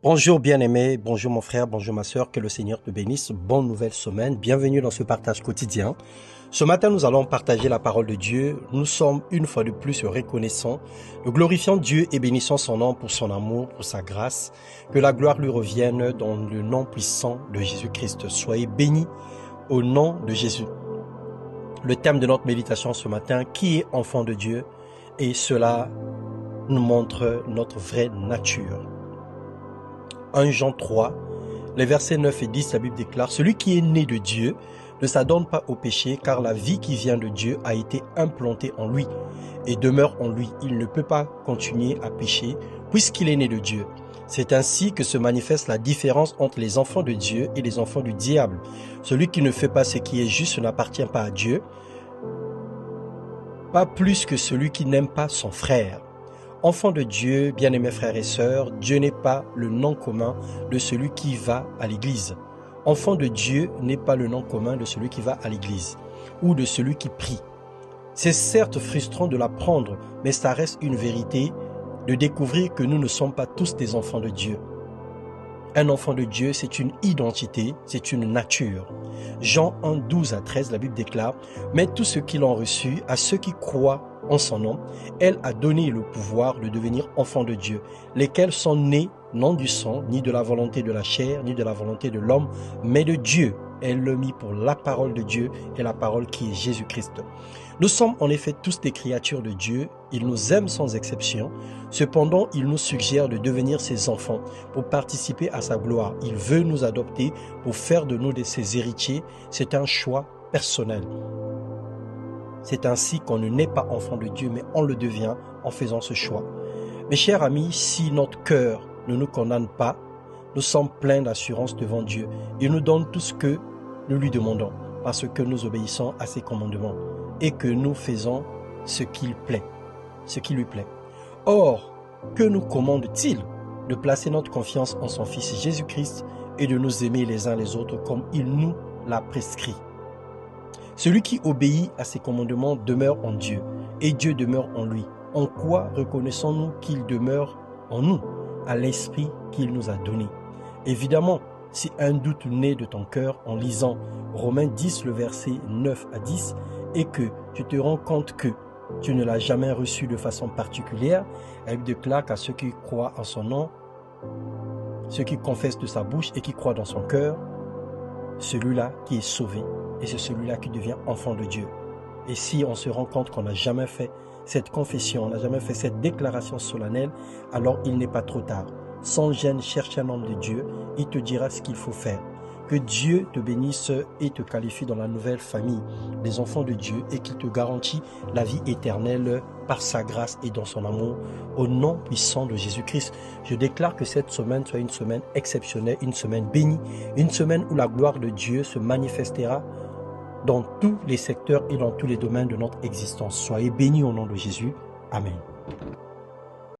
Bonjour bien-aimé, bonjour mon frère, bonjour ma sœur, que le Seigneur te bénisse. Bonne nouvelle semaine, bienvenue dans ce partage quotidien. Ce matin, nous allons partager la parole de Dieu. Nous sommes une fois de plus reconnaissants. Nous glorifions Dieu et bénissons son nom pour son amour, pour sa grâce. Que la gloire lui revienne dans le nom puissant de Jésus-Christ. Soyez bénis au nom de Jésus. Le thème de notre méditation ce matin, qui est enfant de Dieu? Et cela nous montre notre vraie nature. 1 Jean 3, les versets 9 et 10, la Bible déclare « Celui qui est né de Dieu ne s'adonne pas au péché, car la vie qui vient de Dieu a été implantée en lui et demeure en lui. Il ne peut pas continuer à pécher puisqu'il est né de Dieu. C'est ainsi que se manifeste la différence entre les enfants de Dieu et les enfants du diable. Celui qui ne fait pas ce qui est juste n'appartient pas à Dieu, pas plus que celui qui n'aime pas son frère. » Enfant de Dieu, bien-aimés frères et sœurs, Dieu n'est pas le nom commun de celui qui va à l'église. Enfant de Dieu n'est pas le nom commun de celui qui va à l'église ou de celui qui prie. C'est certes frustrant de l'apprendre, mais ça reste une vérité de découvrir que nous ne sommes pas tous des enfants de Dieu. Un enfant de Dieu, c'est une identité, c'est une nature. Jean 1, 12 à 13, la Bible déclare « Mais tous ceux qui l'ont reçu, à ceux qui croient en son nom, elle a donné le pouvoir de devenir enfants de Dieu, lesquels sont nés non du sang, ni de la volonté de la chair, ni de la volonté de l'homme, mais de Dieu. Elle le mit pour la parole de Dieu et la parole qui est Jésus-Christ. » Nous sommes en effet tous des créatures de Dieu, il nous aime sans exception, cependant il nous suggère de devenir ses enfants pour participer à sa gloire. Il veut nous adopter pour faire de nous ses héritiers, c'est un choix personnel. C'est ainsi qu'on ne naît pas enfant de Dieu, mais on le devient en faisant ce choix. Mes chers amis, si notre cœur ne nous condamne pas, nous sommes pleins d'assurance devant Dieu. Il nous donne tout ce que nous lui demandons, parce que nous obéissons à ses commandements et que nous faisons ce qui lui plaît. Or, que nous commande-t-il? De placer notre confiance en son Fils Jésus-Christ et de nous aimer les uns les autres comme il nous l'a prescrit. Celui qui obéit à ses commandements demeure en Dieu et Dieu demeure en lui. En quoi reconnaissons-nous qu'il demeure en nous? À l'esprit qu'il nous a donné. Évidemment, si un doute naît de ton cœur en lisant Romains 10, le verset 9 à 10, et que tu te rends compte que tu ne l'as jamais reçu de façon particulière, elle déclare qu'à ceux qui croient en son nom, ceux qui confessent de sa bouche et qui croient dans son cœur, celui-là qui est sauvé. Et c'est celui-là qui devient enfant de Dieu. Et si on se rend compte qu'on n'a jamais fait cette confession, on n'a jamais fait cette déclaration solennelle, alors il n'est pas trop tard. Sans gêne, cherche un homme de Dieu, il te dira ce qu'il faut faire. Que Dieu te bénisse et te qualifie dans la nouvelle famille des enfants de Dieu et qu'il te garantit la vie éternelle par sa grâce et dans son amour au nom puissant de Jésus-Christ. Je déclare que cette semaine soit une semaine exceptionnelle, une semaine bénie, une semaine où la gloire de Dieu se manifestera dans tous les secteurs et dans tous les domaines de notre existence. Soyez bénis au nom de Jésus. Amen.